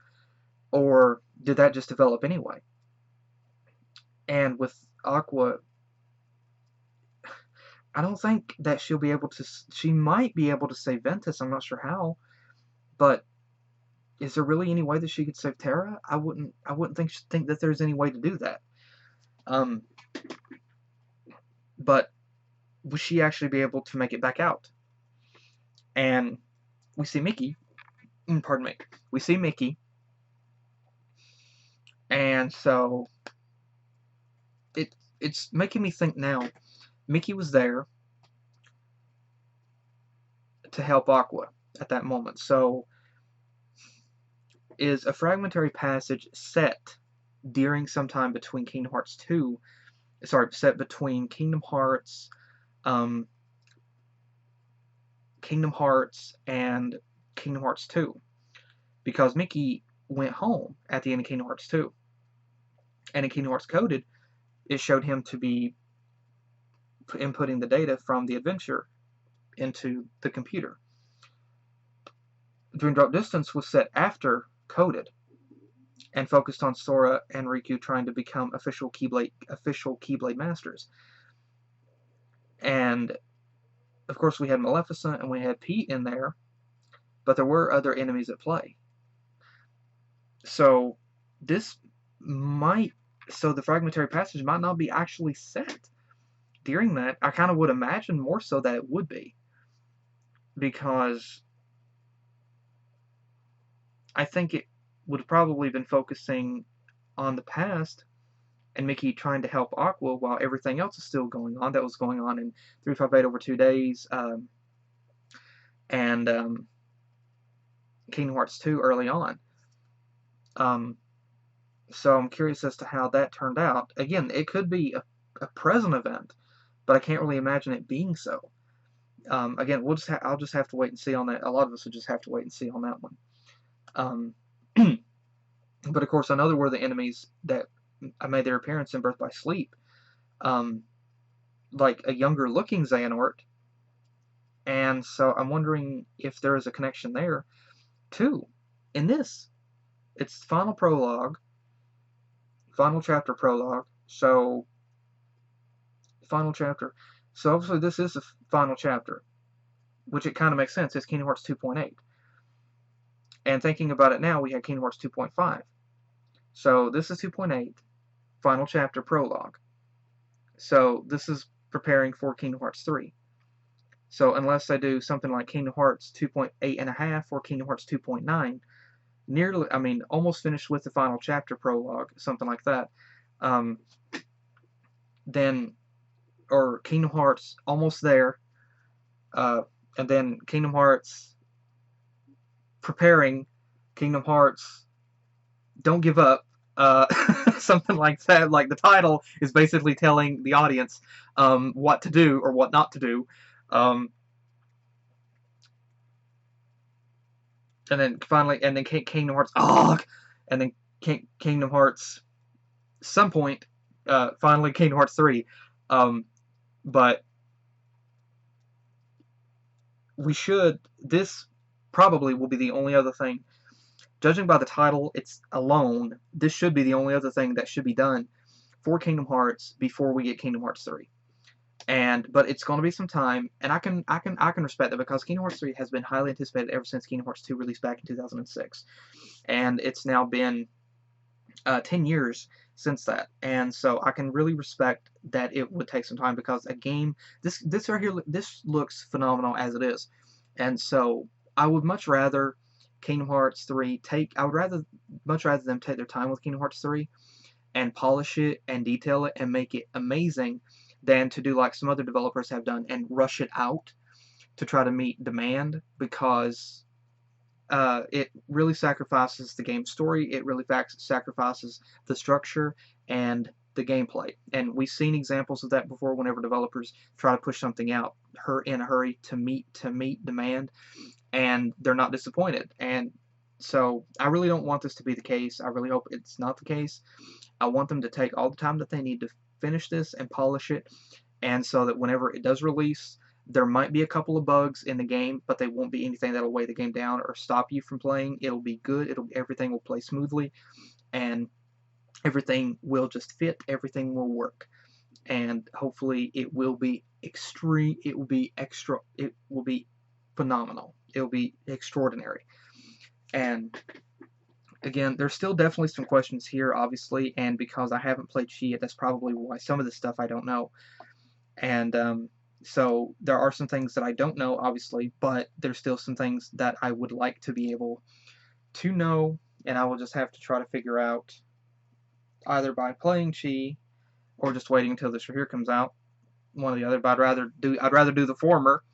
Or did that just develop anyway? And with Aqua, I don't think that she'll be able to. She might be able to save Ventus. I'm not sure how, but is there really any way that she could save Terra? I wouldn't think that there's any way to do that. But will she actually be able to make it back out? And we see Mickey. Pardon me. We see Mickey, and so it's making me think now. Mickey was there to help Aqua at that moment. So, is a fragmentary passage set during some time between Kingdom Hearts 2? Sorry, set between Kingdom Hearts and Kingdom Hearts 2, because Mickey went home at the end of Kingdom Hearts 2, and in Kingdom Hearts Coded, it showed him to be inputting the data from the adventure into the computer. Dream Drop Distance was set after Coded, and focused on Sora and Riku trying to become official Keyblade masters. And of course we had Maleficent and we had Pete in there, but there were other enemies at play. So the fragmentary passage might not be actually set during that. I kind of would imagine more so that it would be, because I think it would have probably been focusing on the past and Mickey trying to help Aqua while everything else is still going on. That was going on in 358 over 2 days, and Kingdom Hearts 2 early on. So I'm curious as to how that turned out. Again, it could be a present event, but I can't really imagine it being so. Again, I'll just have to wait and see on that. A lot of us will just have to wait and see on that one. But of course, I know there were the enemies that made their appearance in Birth by Sleep, like a younger looking Xehanort, and so I'm wondering if there is a connection there too. In this, it's final chapter prologue, so final chapter. So obviously this is the final chapter, which it kind of makes sense. It's Kingdom Hearts 2.8. And thinking about it now, we had Kingdom Hearts 2.5. So this is 2.8, final chapter prologue. So this is preparing for Kingdom Hearts 3. So unless I do something like Kingdom Hearts 2.8.5 or Kingdom Hearts 2.9, nearly, I mean, almost finished with the final chapter prologue, something like that, then, or Kingdom Hearts almost there, and then Kingdom Hearts preparing, Kingdom Hearts Don't Give Up, something like that. Like the title is basically telling the audience what to do or what not to do. And then finally, and then Kingdom Hearts, and then Kingdom Hearts, some point, finally Kingdom Hearts 3. But this probably will be the only other thing. Judging by the title, it's alone, this should be the only other thing that should be done for Kingdom Hearts before we get Kingdom Hearts 3. But it's going to be some time, and I can respect that, because Kingdom Hearts 3 has been highly anticipated ever since Kingdom Hearts 2 released back in 2006, and it's now been 10 years since that, and so I can really respect that it would take some time, because a game this right here, this looks phenomenal as it is, and so I would much rather Kingdom Hearts 3 much rather them take their time with Kingdom Hearts 3 and polish it and detail it and make it amazing, than to do like some other developers have done and rush it out to try to meet demand, because it really sacrifices the game story, it really sacrifices the structure and the gameplay. And we've seen examples of that before whenever developers try to push something out in a hurry to meet demand, and they're not disappointed. And so I really don't want this to be the case. I really hope it's not the case. I want them to take all the time that they need to finish this and polish it, and so that whenever it does release, There might be a couple of bugs in the game, but they won't be anything that'll weigh the game down or stop you from playing. It'll be good. Everything will play smoothly, and everything will just fit. Everything will work, and hopefully it will be extreme. It will be extra. It will be phenomenal. It will be extraordinary. And again, there's still definitely some questions here, obviously, and because I haven't played Chi yet, that's probably why some of this stuff I don't know. And so there are some things that I don't know, obviously, but there's still some things that I would like to be able to know, and I will just have to try to figure out either by playing Chi or just waiting until this right here comes out, one or the other. But I'd rather do the former.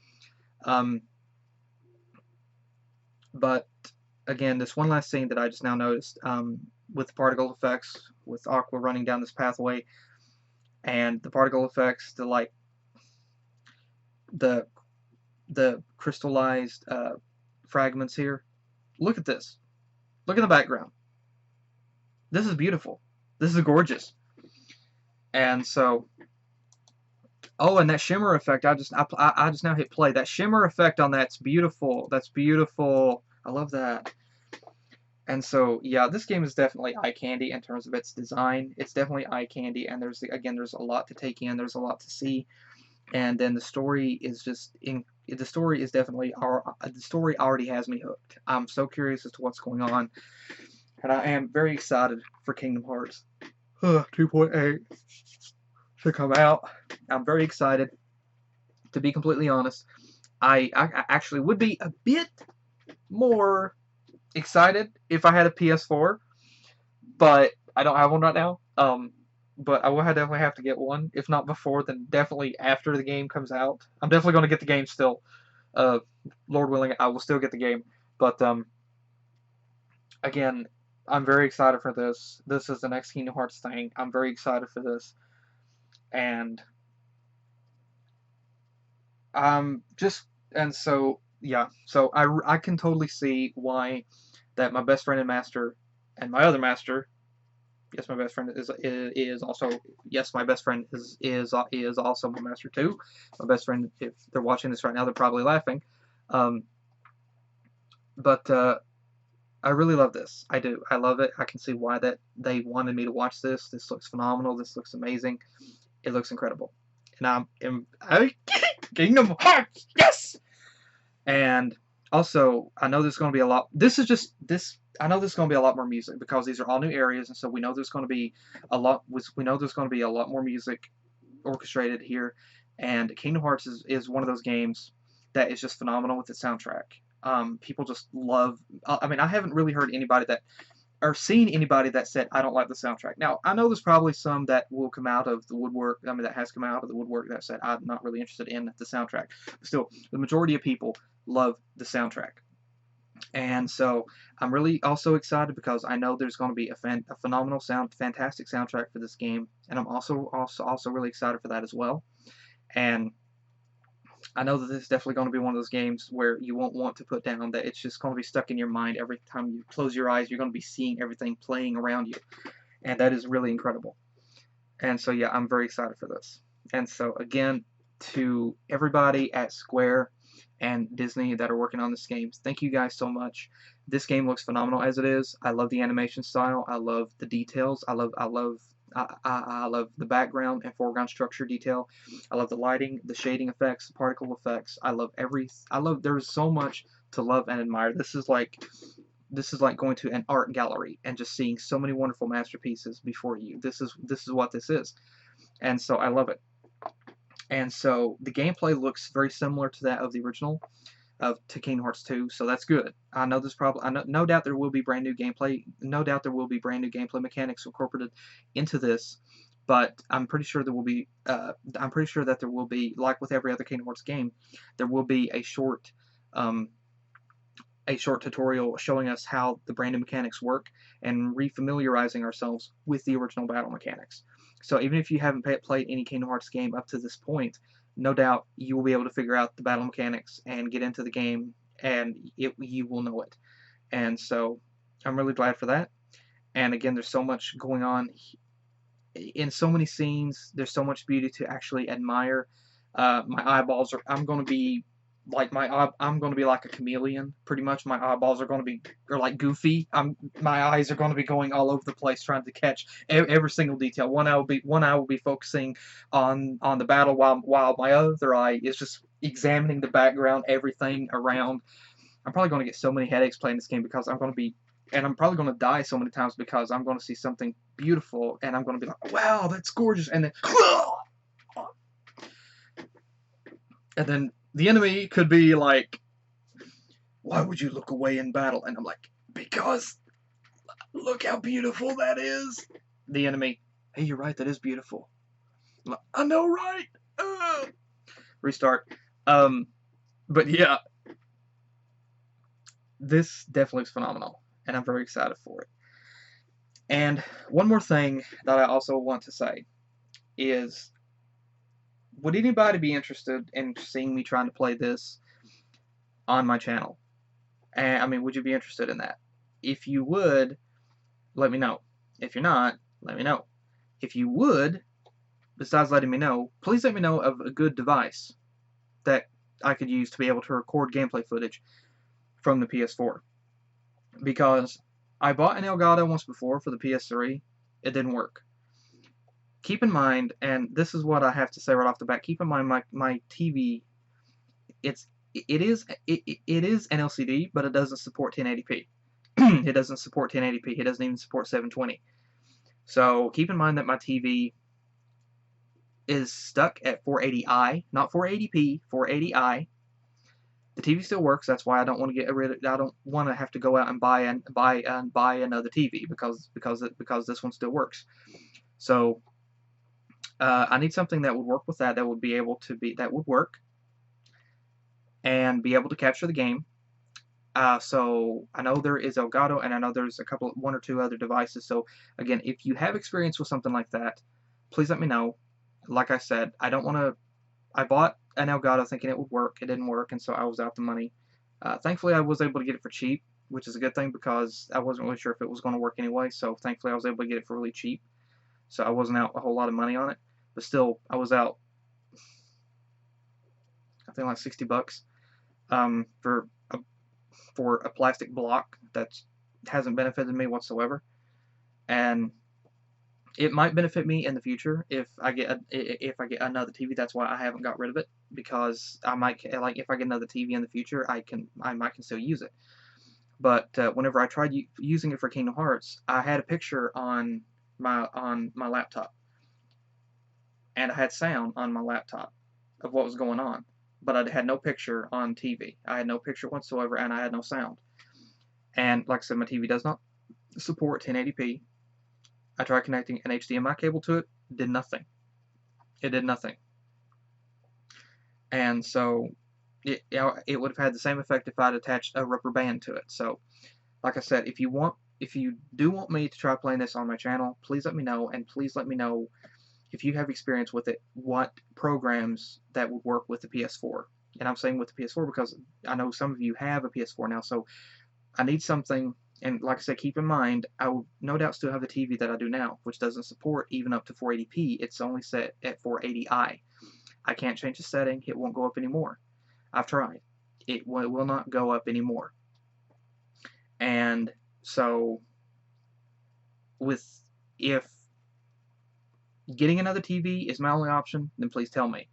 But again, this one last scene that I just now noticed, with the particle effects, with Aqua running down this pathway, and the particle effects, the crystallized fragments here. Look at this. Look at the background. This is beautiful. This is gorgeous. And so, oh, and that shimmer effect, I just now hit play. That shimmer effect on that's beautiful. That's beautiful. I love that. And so, yeah, this game is definitely eye candy in terms of its design. It's definitely eye candy, and there's a lot to take in. There's a lot to see, and then the story is the story already has me hooked. I'm so curious as to what's going on, and I am very excited for Kingdom Hearts 2.8 to come out. I'm very excited. To be completely honest, I actually would be a bit more excited if I had a PS4, but I don't have one right now. But I will definitely have to get one. If not before, then definitely after the game comes out. I'm definitely going to get the game still. Lord willing, I will still get the game. But again, I'm very excited for this. This is the next Kingdom Hearts thing. I'm very excited for this, and so yeah. So I can totally see why that my best friend and master and my other master. Yes, my best friend is also, yes, my best friend is also my master too. My best friend, if they're watching this right now, they're probably laughing. But I really love this. I do. I love it. I can see why that they wanted me to watch this. This looks phenomenal. This looks amazing. It looks incredible. And Kingdom Hearts, yes. And also, I know there's going to be a lot. I know there's going to be a lot more music because these are all new areas, and so we know there's going to be a lot. We know there's going to be a lot more music orchestrated here, and Kingdom Hearts is one of those games that is just phenomenal with its soundtrack. People just love. I mean, I haven't really heard anybody or seen anybody that said I don't like the soundtrack. Now, I know there's probably some that will come out of the woodwork. I mean, that has come out of the woodwork that said I'm not really interested in the soundtrack. But still, the majority of people love the soundtrack. And so I'm really also excited because I know there's going to be a phenomenal fantastic soundtrack for this game, and I'm also really excited for that as well. And I know that this is definitely going to be one of those games where you won't want to put down, that it's just going to be stuck in your mind. Every time you close your eyes, you're going to be seeing everything playing around you, and that is really incredible. And so yeah, I'm very excited for this. And so again, to everybody at Square and Disney that are working on this game, thank you guys so much. This game looks phenomenal as it is. I love the animation style. I love the details. I love the background and foreground structure detail. I love the lighting, the shading effects, the particle effects. There's so much to love and admire. This is like going to an art gallery and just seeing so many wonderful masterpieces before you. This is what this is. And so I love it. And so the gameplay looks very similar to that of the original, to Kingdom Hearts 2. So that's good. I know there's no doubt there will be brand new gameplay. No doubt there will be brand new gameplay mechanics incorporated into this. But I'm pretty sure there will be. I'm pretty sure that there will be, like with every other Kingdom Hearts game, there will be a short tutorial showing us how the brand new mechanics work and refamiliarizing ourselves with the original battle mechanics. So even if you haven't played any Kingdom Hearts game up to this point, no doubt you will be able to figure out the battle mechanics and get into the game, and you will know it. And so I'm really glad for that. And again, there's so much going on in so many scenes. There's so much beauty to actually admire. My eyeballs are, I'm going to be like I'm going to be like a chameleon, pretty much. My eyeballs are going to be, or like Goofy. My eyes are going to be going all over the place, trying to catch every single detail. One eye will be focusing on the battle, while my other eye is just examining the background, everything around. I'm probably going to get so many headaches playing this game because I'm going to be, and I'm probably going to die so many times because I'm going to see something beautiful and I'm going to be like, wow, that's gorgeous, and then the enemy could be like, why would you look away in battle? And I'm like, because look how beautiful that is. The enemy, hey, you're right, that is beautiful. I'm like, I know, right? Restart. But yeah, this definitely looks phenomenal, and I'm very excited for it. And one more thing that I also want to say is, would anybody be interested in seeing me trying to play this on my channel? And I mean, would you be interested in that? If you would, let me know. If you're not, let me know. If you would, besides letting me know, please let me know of a good device that I could use to be able to record gameplay footage from the PS4. Because I bought an Elgato once before for the PS3. It didn't work. Keep in mind, and this is what I have to say right off the bat, keep in mind my TV, it is an LCD, but it doesn't support 1080p. It doesn't support 1080p. It doesn't even support 720. So keep in mind that my TV is stuck at 480i, not 480p, 480i. The TV still works. That's why I don't want to get rid of. I don't want to have to go out and buy another TV because this one still works. So I need something that would work with that would be able to that would work and be able to capture the game. So I know there is Elgato, and I know there's one or two other devices. So again, if you have experience with something like that, please let me know. Like I said, I don't want to. I bought an Elgato thinking it would work. It didn't work, and so I was out the money. Thankfully, I was able to get it for cheap, which is a good thing because I wasn't really sure if it was going to work anyway. So thankfully, I was able to get it for really cheap. So I wasn't out a whole lot of money on it, but still, I was out, I think, like $60 for a plastic block that hasn't benefited me whatsoever, and it might benefit me in the future if I get another TV. That's why I haven't got rid of it, because I might, like, if I get another TV in the future, I might can still use it. But whenever I tried using it for Kingdom Hearts, I had a picture on my laptop, and I had sound on my laptop of what was going on, but I had no picture on TV. I had no picture whatsoever, and I had no sound. And like I said, my TV does not support 1080p. I tried connecting an HDMI cable to it, did nothing. It did nothing. And so it would have had the same effect if I'd attached a rubber band to it. So like I said, if you do want me to try playing this on my channel, please let me know, and please let me know if you have experience with it, what programs that would work with the PS4. And I'm saying with the PS4 because I know some of you have a PS4 now, so I need something. And like I said, keep in mind, I will no doubt still have the TV that I do now, which doesn't support even up to 480p. It's only set at 480i. I can't change the setting. It won't go up anymore. I've tried. It will not go up anymore. And so, if getting another TV is my only option, then please tell me.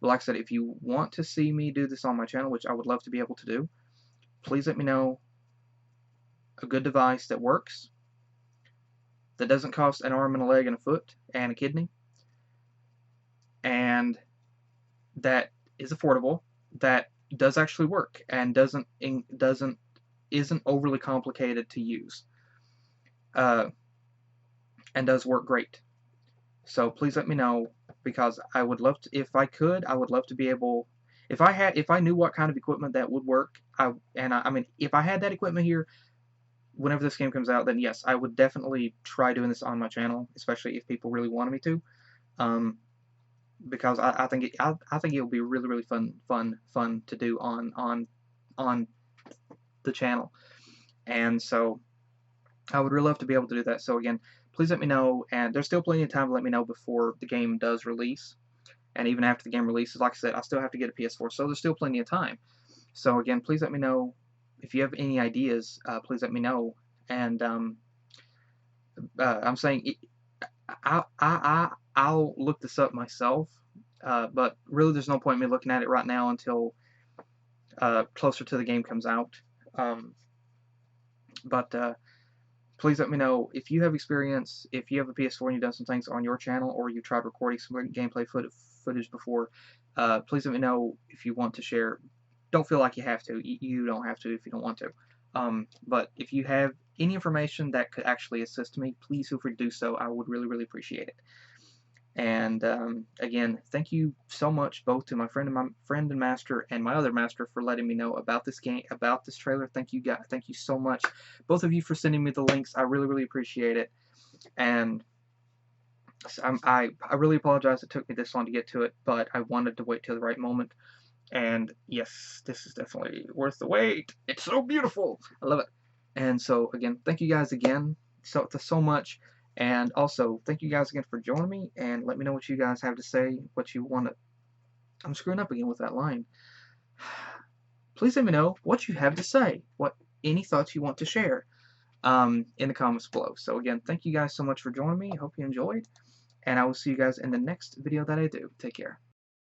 But like I said, if you want to see me do this on my channel, which I would love to be able to do, please let me know a good device that works, that doesn't cost an arm and a leg and a foot and a kidney, and that is affordable, that does actually work and isn't overly complicated to use, and does work great. So please let me know, because I would love to, if I could, I would love to be able, if I knew what kind of equipment that would work, I mean, if I had that equipment here, whenever this game comes out, then yes, I would definitely try doing this on my channel, especially if people really wanted me to, because I think it will be really, really fun to do on the channel, and so I would really love to be able to do that. So again, please let me know, and there's still plenty of time to let me know before the game does release. and even after the game releases, like I said, I still have to get a PS4, so there's still plenty of time. So again, please let me know if you have any ideas. Please let me know. And I'm saying I'll look this up myself, but really there's no point in me looking at it right now until closer to the game comes out. But please let me know if you have experience, if you have a PS4 and you've done some things on your channel, or you tried recording some gameplay footage before. Please let me know if you want to share. Don't feel like you have to. You don't have to if you don't want to. But if you have any information that could actually assist me, please feel free to do so. I would really, really appreciate it. And again, thank you so much both to my friend and master and my other master for letting me know about this game, about this trailer. Thank you guys. Thank you so much, both of you, for sending me the links. I really, really appreciate it. And I really apologize it took me this long to get to it, but I wanted to wait till the right moment. And yes, this is definitely worth the wait. It's so beautiful. I love it. And so again, thank you guys again so much. And also, thank you guys again for joining me, and let me know what you guys have to say, what you want to... I'm screwing up again with that line. Please let me know what you have to say, any thoughts you want to share in the comments below. So again, thank you guys so much for joining me. I hope you enjoyed, and I will see you guys in the next video that I do. Take care.